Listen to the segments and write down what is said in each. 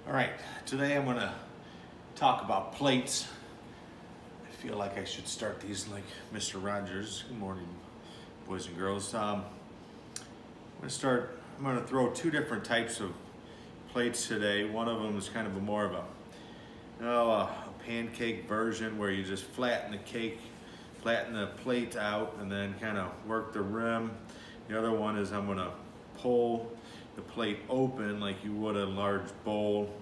All right, today I'm gonna talk about plates. I feel like I should start these like Mr. Rogers. Good morning, boys and girls. I'm gonna throw two different types of plates today. One of them is kind of more of a pancake version where you just flatten the plate out and then kind of work the rim. The other one is I'm gonna pull the plate open like you would a large bowl.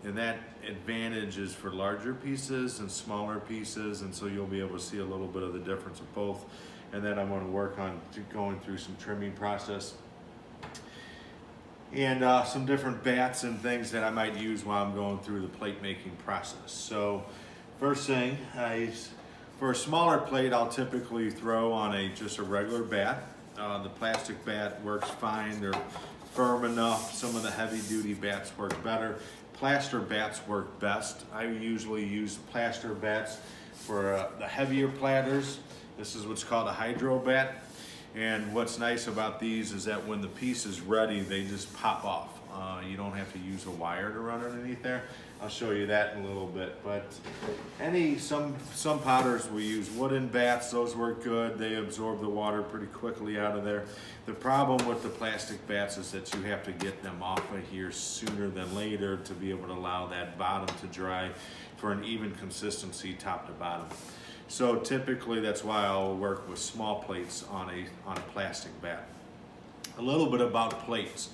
And that advantage is for larger pieces and smaller pieces, and so you'll be able to see a little bit of the difference of both. And then I'm going to work on going through some trimming process and some different bats and things that I might use while I'm going through the plate making process. So first thing, for a smaller plate, I'll typically throw on just a regular bat. The plastic bat works fine. They're firm enough. Some of the heavy duty bats work better. Plaster bats work best. I usually use plaster bats for the heavier platters. This is what's called a hydro bat. And what's nice about these is that when the piece is ready, they just pop off. You don't have to use a wire to run underneath there. I'll show you that in a little bit. But some potters will use wooden bats. Those work good. They absorb the water pretty quickly out of there. The problem with the plastic bats is that you have to get them off of here sooner than later to be able to allow that bottom to dry for an even consistency top to bottom. So typically that's why I'll work with small plates on a plastic bat. A little bit about plates.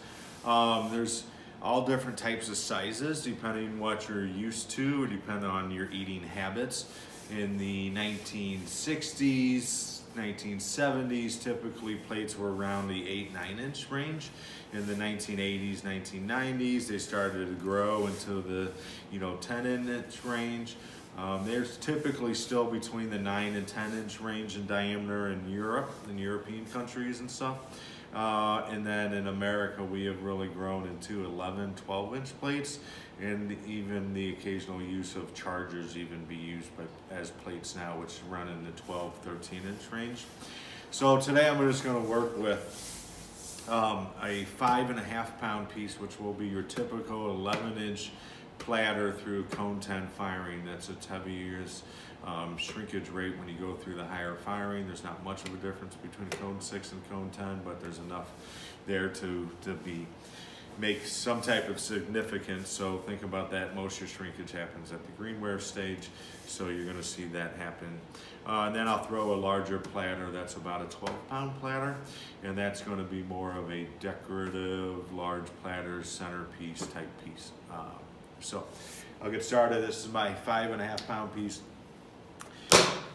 There's all different types of sizes depending on what you're used to, or depending on your eating habits. In the 1960s, 1970s, typically plates were around the 8-9 inch range. In the 1980s, 1990s, they started to grow into the 10 inch range. There's typically still between the 9 and 10 inch range in diameter in Europe, in European countries and stuff. And then in America, we have really grown into 11, 12 inch plates, and even the occasional use of chargers even be used as plates now, which run in the 12, 13 inch range. So today I'm just gonna work with a 5.5 pound piece, which will be your typical 11 inch platter through cone 10 firing. That's its heaviest shrinkage rate when you go through the higher firing. There's not much of a difference between cone 6 and cone 10, but there's enough there to make some type of significance. So think about that. Most of your shrinkage happens at the greenware stage, so you're going to see that happen. And then I'll throw a larger platter that's about a 12-pound platter, and that's going to be more of a decorative large platter centerpiece type piece. So I'll get started. This is my 5.5 pound piece.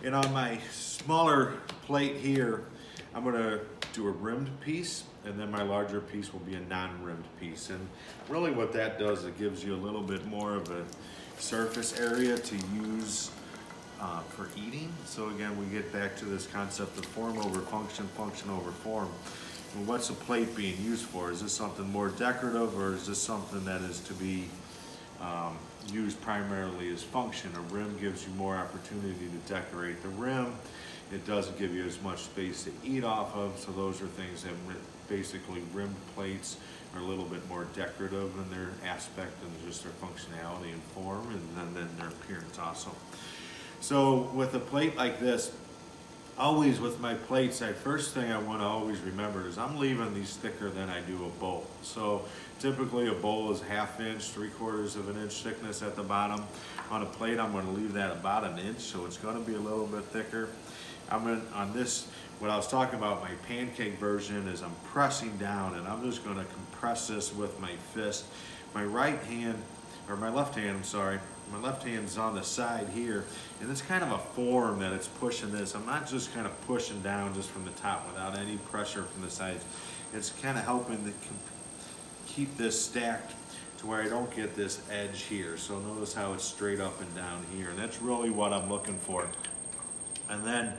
And on my smaller plate here, I'm gonna do a rimmed piece, and then my larger piece will be a non-rimmed piece. And really what that does, it gives you a little bit more of a surface area to use for eating. So again, we get back to this concept of form over function, function over form. Well, what's a plate being used for? Is this something more decorative, or is this something that is to be used primarily as function? A rim gives you more opportunity to decorate the rim. It doesn't give you as much space to eat off of, so those are things that basically rimmed plates are a little bit more decorative in their aspect and just their functionality and form, and then their appearance also. So with a plate like this, always with my plates, the first thing I want to always remember is I'm leaving these thicker than I do a bowl. So typically a bowl is 1/2 inch, 3/4 of an inch thickness at the bottom. On a plate, I'm going to leave that about an inch, so it's going to be a little bit thicker. On this, what I was talking about, my pancake version, is I'm pressing down, and I'm just going to compress this with my fist. My left hand, my left hand's on the side here, and it's kind of a form that it's pushing this. I'm not just kind of pushing down just from the top without any pressure from the sides. It's kind of helping to keep this stacked to where I don't get this edge here. So notice how it's straight up and down here, and that's really what I'm looking for. And then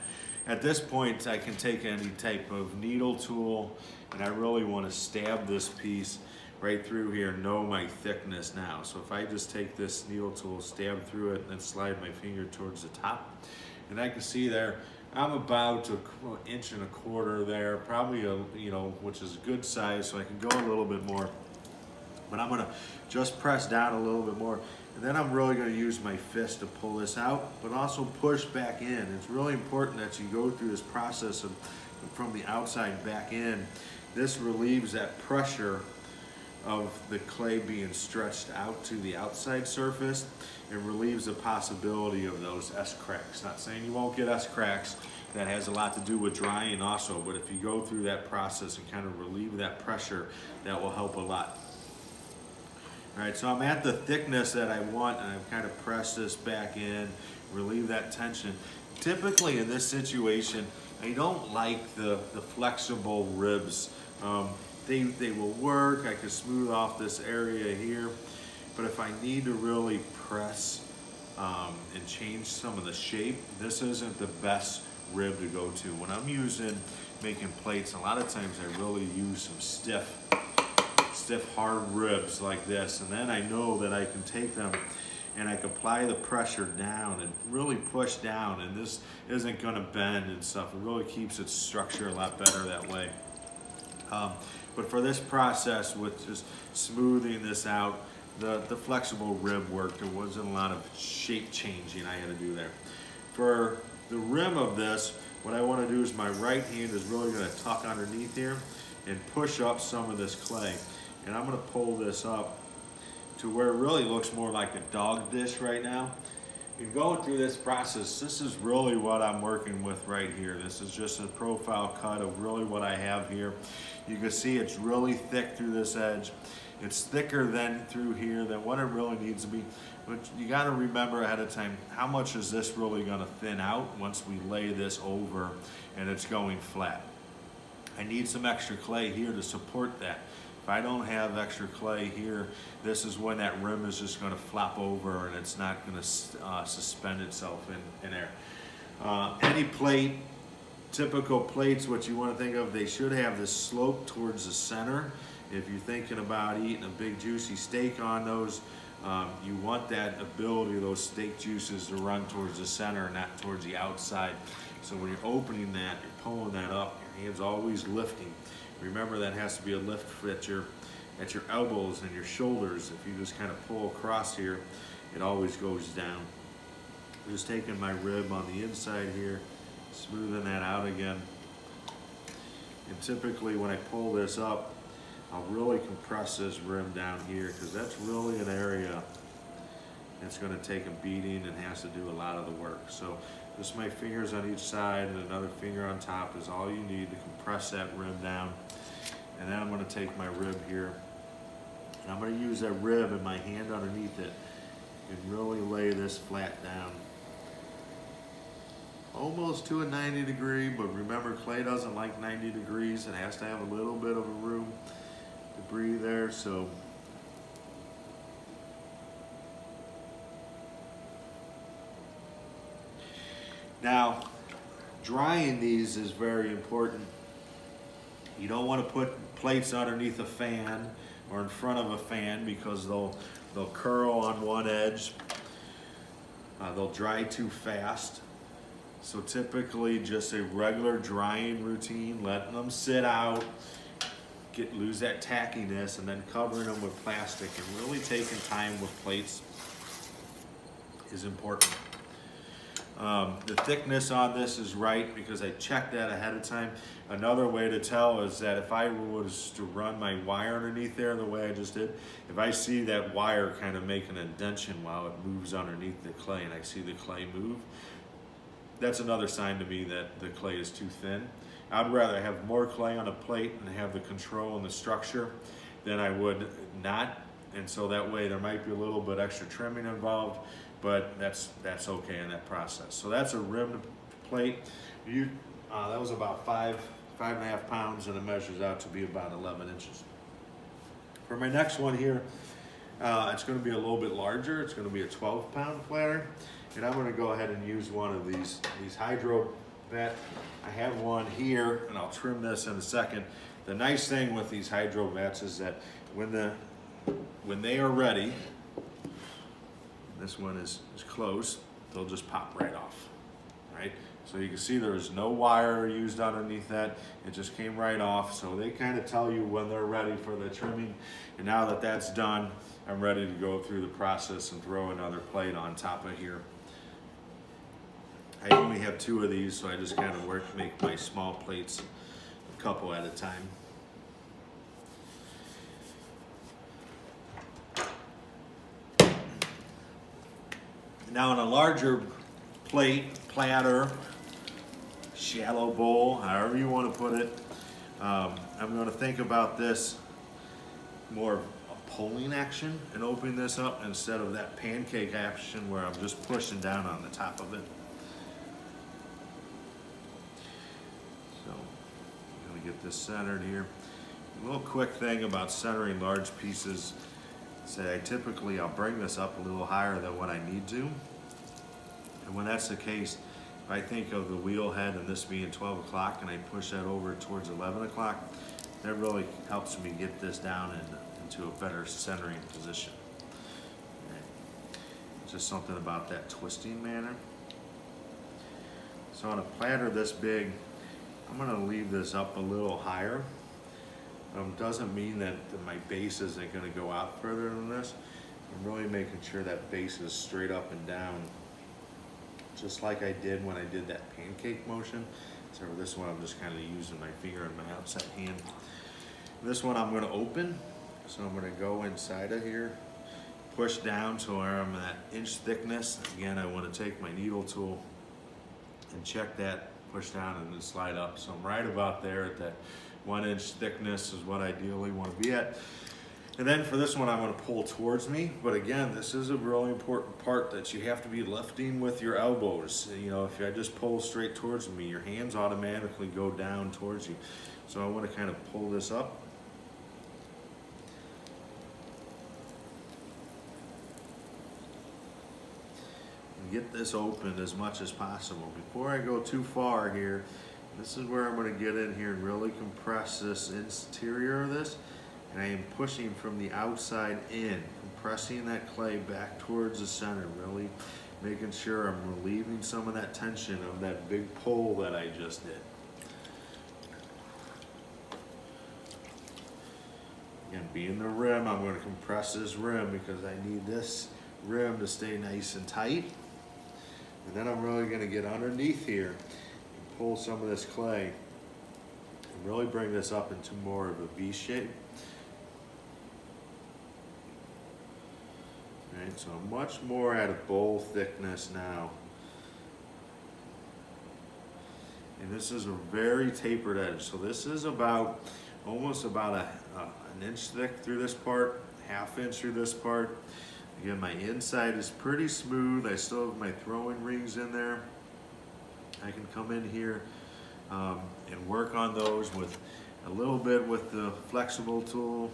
at this point, I can take any type of needle tool, and I really want to stab this piece right through here, know my thickness now. So if I just take this needle tool, stab through it, and then slide my finger towards the top, and I can see there, I'm about an 1.25 inches there, probably which is a good size, so I can go a little bit more. But I'm gonna just press down a little bit more. And then I'm really gonna use my fist to pull this out, but also push back in. It's really important that you go through this process of from the outside back in. This relieves that pressure of the clay being stretched out to the outside surface and relieves the possibility of those S cracks. Not saying you won't get S cracks, that has a lot to do with drying also, but if you go through that process and kind of relieve that pressure, that will help a lot. All right, so I'm at the thickness that I want, and I've kind of pressed this back in, relieve that tension. Typically in this situation, I don't like the flexible ribs. They will work. I can smooth off this area here, but if I need to really press and change some of the shape, this isn't the best rib to go to. When I'm making plates, a lot of times I really use some stiff hard ribs like this, and then I know that I can take them and I can apply the pressure down and really push down, and this isn't gonna bend and stuff. It really keeps its structure a lot better that way. But for this process with just smoothing this out, the flexible rib worked. There wasn't a lot of shape changing I had to do there. For the rim of this, what I want to do is my right hand is really going to tuck underneath here and push up some of this clay. And I'm going to pull this up to where it really looks more like a dog dish right now. And going through this process, this is really what I'm working with right here. This is just a profile cut of really what I have here. You can see it's really thick through this edge. It's thicker than through here than what it really needs to be. But you got to remember ahead of time, how much is this really going to thin out once we lay this over and it's going flat. I need some extra clay here to support that. If I don't have extra clay here, this is when that rim is just going to flop over and it's not going to suspend itself in air. Any plate, typical plates, what you want to think of, they should have this slope towards the center. If you're thinking about eating a big juicy steak on those, you want that ability of those steak juices to run towards the center and not towards the outside. So when you're opening that, you're pulling that up, your hand's always lifting. Remember, that has to be a lift at your elbows and your shoulders. If you just kind of pull across here, it always goes down. I'm just taking my rib on the inside here, smoothing that out again. And typically when I pull this up, I'll really compress this rim down here because that's really an area that's going to take a beating and has to do a lot of the work. So just my fingers on each side and another finger on top is all you need to compress that rim down. And then I'm going to take my rib here and I'm going to use that rib and my hand underneath it and really lay this flat down. Almost to a 90 degree, but remember, clay doesn't like 90 degrees. It has to have a little bit of a room to breathe there. So now, drying these is very important. You don't want to put plates underneath a fan or in front of a fan because they'll curl on one edge. They'll dry too fast. So typically just a regular drying routine, letting them sit out, lose that tackiness, and then covering them with plastic and really taking time with plates is important. The thickness on this is right because I checked that ahead of time. Another way to tell is that if I was to run my wire underneath there the way I just did, if I see that wire kind of make an indentation while it moves underneath the clay and I see the clay move, that's another sign to me that the clay is too thin. I'd rather have more clay on a plate and have the control and the structure than I would not. And so that way there might be a little bit extra trimming involved, but that's okay in that process. So that's a rimmed plate. That was about 5.5 pounds, and it measures out to be about 11 inches. For my next one here, it's going to be a little bit larger. It's going to be a 12-pound platter, and I'm going to go ahead and use one of these hydro vat. I have one here, and I'll trim this in a second. The nice thing with these hydro vats is that when they are ready, this one is closed, they'll just pop right off, right? So you can see there was no wire used underneath that. It just came right off. So they kind of tell you when they're ready for the trimming. And now that that's done, I'm ready to go through the process and throw another plate on top of here. I only have 2 of these, so I just kind of make my small plates a couple at a time. Now in a larger plate, platter, shallow bowl, however you want to put it, I'm going to think about this more of a pulling action and opening this up instead of that pancake action where I'm just pushing down on the top of it. So I'm going to get this centered here. A little quick thing about centering large pieces. Say I'll bring this up a little higher than what I need to. And when that's the case, if I think of the wheel head and this being 12 o'clock and I push that over towards 11 o'clock, that really helps me get this down into a better centering position. Okay. Just something about that twisting manner. So on a platter this big, I'm going to leave this up a little higher. Doesn't mean that my base isn't going to go out further than this. I'm really making sure that base is straight up and down, just like I did when I did that pancake motion. So this one I'm just kind of using my finger and my outside hand. This one I'm going to open, so I'm going to go inside of here, push down to where I'm at inch thickness. Again, I want to take my needle tool and check that, push down and then slide up. So I'm right about there at that 1 inch thickness is what I ideally want to be at. And then for this one, I'm going to pull towards me. But again, this is a really important part that you have to be lifting with your elbows. You know, if I just pull straight towards me, your hands automatically go down towards you. So I want to kind of pull this up. And get this opened as much as possible. Before I go too far here, this is where I'm going to get in here and really compress this interior of this. And I am pushing from the outside in, compressing that clay back towards the center, really making sure I'm relieving some of that tension of that big pull that I just did. Again, being the rim, I'm going to compress this rim because I need this rim to stay nice and tight. And then I'm really going to get underneath here, pull some of this clay and really bring this up into more of a V shape. Right, so I'm much more at a bowl thickness now. And this is a very tapered edge. So this is about, almost about an inch thick through this part, 1/2 inch through this part. Again, my inside is pretty smooth. I still have my throwing rings in there. I can come in here and work on those with a little bit with the flexible tool,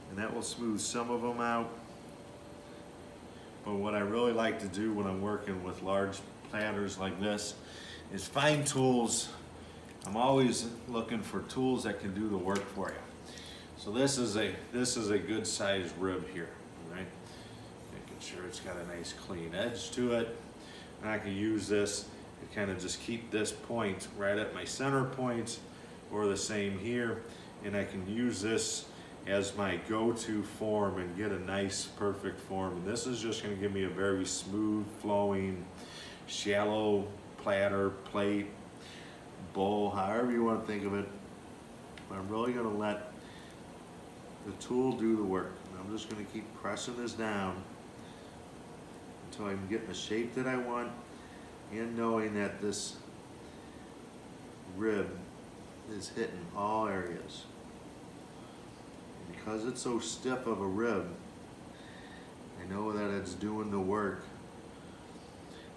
and that will smooth some of them out. But what I really like to do when I'm working with large platters like this is find tools. I'm always looking for tools that can do the work for you. So this is a good sized rib here, right? Making sure it's got a nice clean edge to it. And I can use this to kind of just keep this point right at my center point, or the same here. And I can use this as my go-to form and get a nice perfect form. And this is just going to give me a very smooth flowing shallow platter, plate, bowl, however you want to think of it. But I'm really going to let the tool do the work. And I'm just going to keep pressing this down until I'm getting the shape that I want, and knowing that this rib is hitting all areas. And because it's so stiff of a rib, I know that it's doing the work.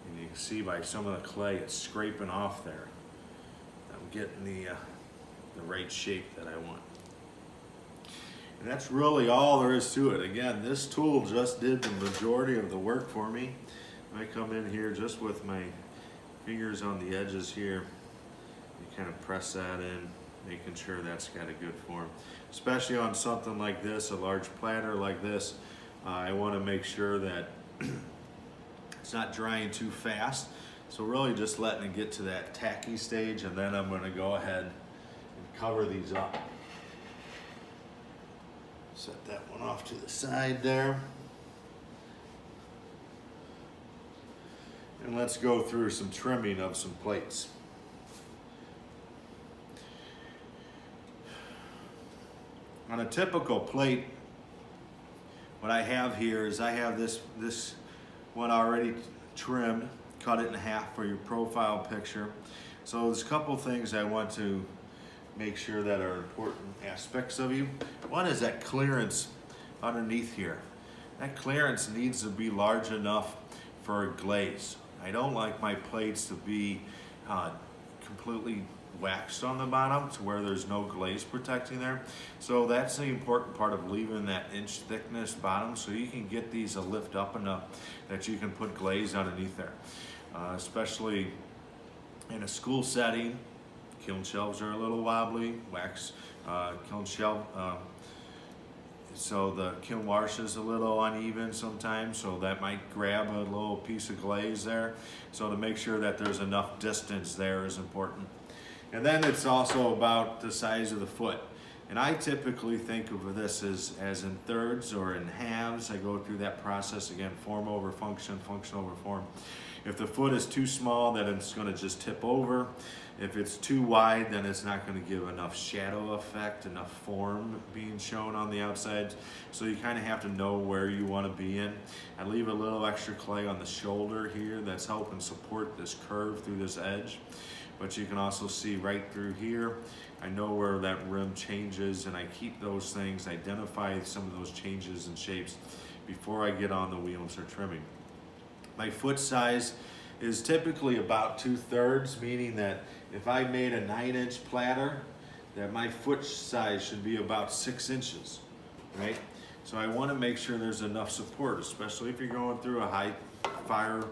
And you can see by some of the clay, it's scraping off there. I'm getting the right shape that I want. And that's really all there is to it. Again, this tool just did the majority of the work for me. I come in here just with my fingers on the edges here and kind of press that in, making sure that's got a good form. Especially on something like this, a large platter like this, I want to make sure that it's not drying too fast. So really just letting it get to that tacky stage, and then I'm gonna go ahead and cover these up. Set that one off to the side there. And let's go through some trimming of some plates. On a typical plate, what I have here is I have this one already trimmed, cut it in half for your profile picture. So there's a couple things I want to make sure that are important aspects of you. One is that clearance underneath here. That clearance needs to be large enough for a glaze. I don't like my plates to be completely waxed on the bottom to where there's no glaze protecting there. So that's the important part of leaving that inch thickness bottom, so you can get these to lift up enough that you can put glaze underneath there. Especially in a school setting, kiln shelves are a little wobbly, wax kiln shelf, so the kiln wash is a little uneven sometimes, so that might grab a little piece of glaze there. So to make sure that there's enough distance there is important. And then it's also about the size of the foot. And I typically think of this as in thirds or in halves. I go through that process again, form over function, function over form. If the foot is too small, then it's going to just tip over. If it's too wide, then it's not going to give enough shadow effect, enough form being shown on the outside. So you kind of have to know where you want to be in. I leave a little extra clay on the shoulder here that's helping support this curve through this edge. But you can also see right through here. I know where that rim changes, and I keep those things, identify some of those changes and shapes before I get on the wheels or trimming. My foot size is typically about 2/3, meaning that if I made a 9-inch platter, that my foot size should be about 6 inches, right? So I want to make sure there's enough support, especially if you're going through a high fire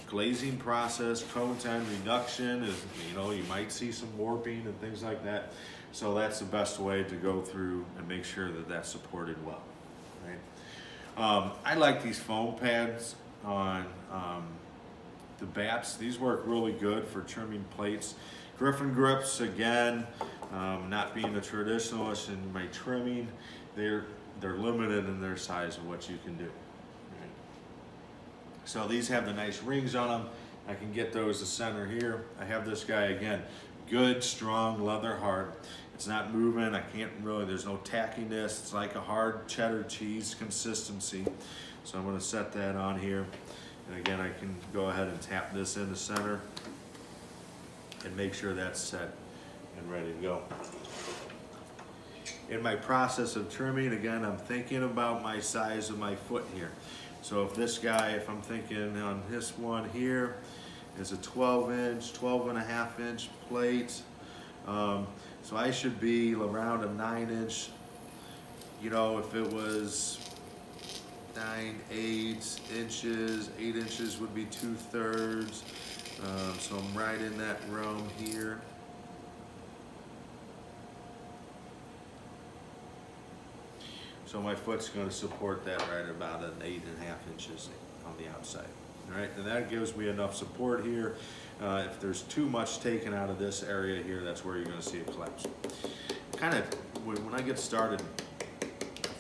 glazing process. Cone time reduction is, you might see some warping and things like that. So that's the best way to go through and make sure that that's supported well, right? I like these foam pads on the bats. These work really good for trimming plates. Griffin grips, again, not being a traditionalist in my trimming, they're limited in their size of what you can do. Right? So these have the nice rings on them. I can get those to center here. I have this guy again, good, strong, leather hard. It's not moving. I can't really, there's no tackiness. It's like a hard cheddar cheese consistency. So I'm going to set that on here. And again, I can go ahead and tap this in the center and make sure that's set and ready to go. In my process of trimming, again, I'm thinking about my size of my foot here. So if this guy, if I'm thinking on this one here, is a 12-inch, 12.5-inch plate. So I should be around a 9-inch, if it was 9/8 inches, 8 inches would be 2/3. So I'm right in that realm here. So my foot's going to support that right about an 8.5 inches on the outside. All right, and that gives me enough support here. If there's too much taken out of this area here, that's where you're going to see it collapse. Kind of, when I get started,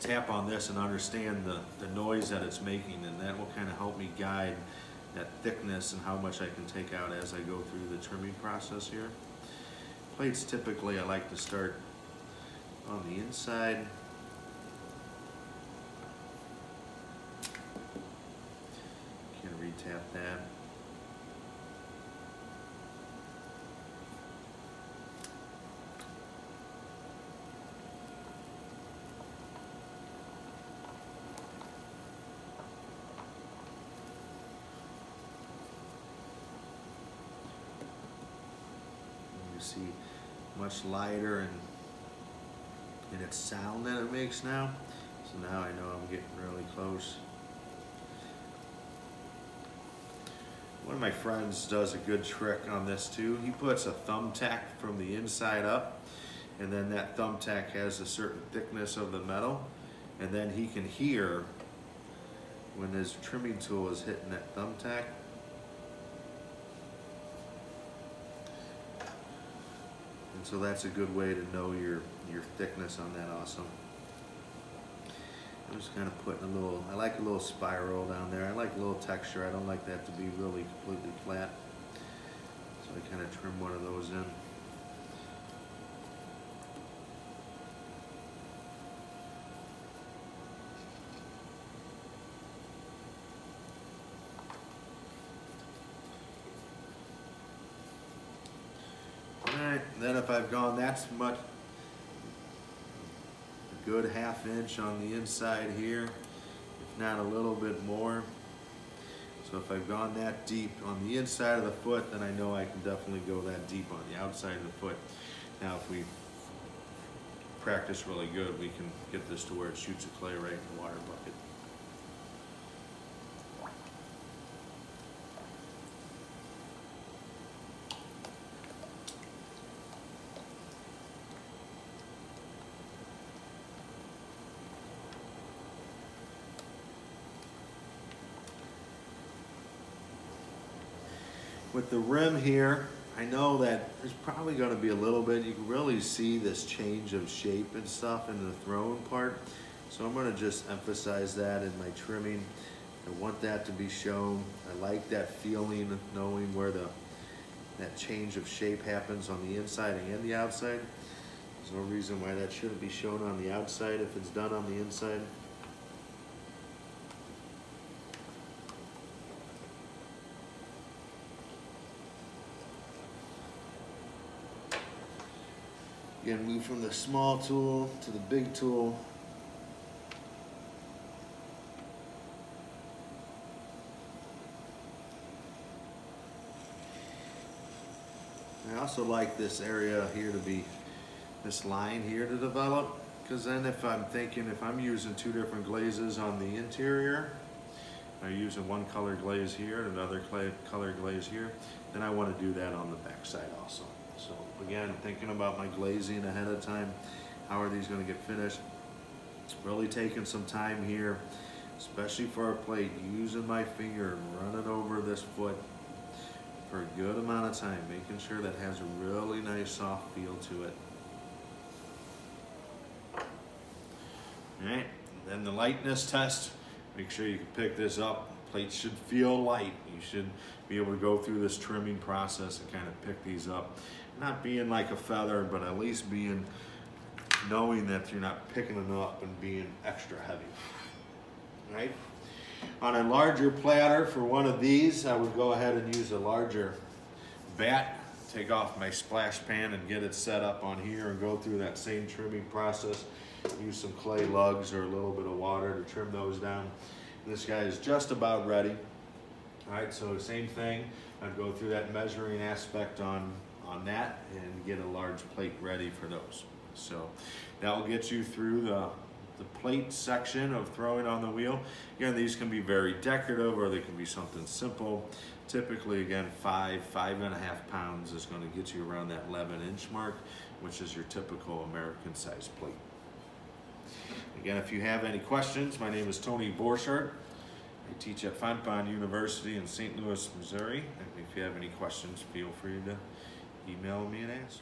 tap on this and understand the noise that it's making, and that will kind of help me guide that thickness and how much I can take out as I go through the trimming process here. Plates, typically I like to start on the inside. Can retap that. See much lighter and in its sound that it makes now. So now I know I'm getting really close. One of my friends does a good trick on this too. He puts a thumbtack from the inside up, and then that thumbtack has a certain thickness of the metal, and then he can hear when his trimming tool is hitting that thumbtack. And so that's a good way to know your thickness on that also. I'm just kind of putting a little, I like a little spiral down there. I like a little texture. I don't like that to be really completely flat. So I kind of trim one of those in. Alright, then if I've gone that's much, a good ½ inch on the inside here, if not a little bit more. So if I've gone that deep on the inside of the foot, then I know I can definitely go that deep on the outside of the foot. Now if we practice really good, we can get this to where it shoots a clay right in the water bucket. With the rim here, I know that there's probably going to be a little bit, you can really see this change of shape and stuff in the throwing part. So I'm going to just emphasize that in my trimming. I want that to be shown. I like that feeling, knowing where that change of shape happens on the inside and the outside. There's no reason why that shouldn't be shown on the outside if it's done on the inside. Again, move from the small tool to the big tool. I also like this area here to be, this line here to develop, because then if I'm thinking, if I'm using two different glazes on the interior, I'm using one color glaze here and another color glaze here, then I want to do that on the back side also. So again, thinking about my glazing ahead of time, how are these going to get finished? Really taking some time here, especially for a plate, using my finger and running over this foot for a good amount of time, making sure that has a really nice soft feel to it. All right, then the lightness test, make sure you can pick this up. Plates should feel light. You should be able to go through this trimming process and kind of pick these up. Not being like a feather, but at least being, knowing that you're not picking them up and being extra heavy. All right? On a larger platter for one of these, I would go ahead and use a larger bat, take off my splash pan and get it set up on here and go through that same trimming process. Use some clay lugs or a little bit of water to trim those down. This guy is just about ready. All right, so same thing. I'd go through that measuring aspect on that and get a large plate ready for those. So that will get you through the plate section of throwing on the wheel. Again, these can be very decorative or they can be something simple. Typically, again, 5.5 pounds is going to get you around that 11-inch mark, which is your typical American size plate. Again, if you have any questions, my name is Tony Borchardt. I teach at Fontbonne University in St. Louis, Missouri. And if you have any questions, feel free to email me and ask.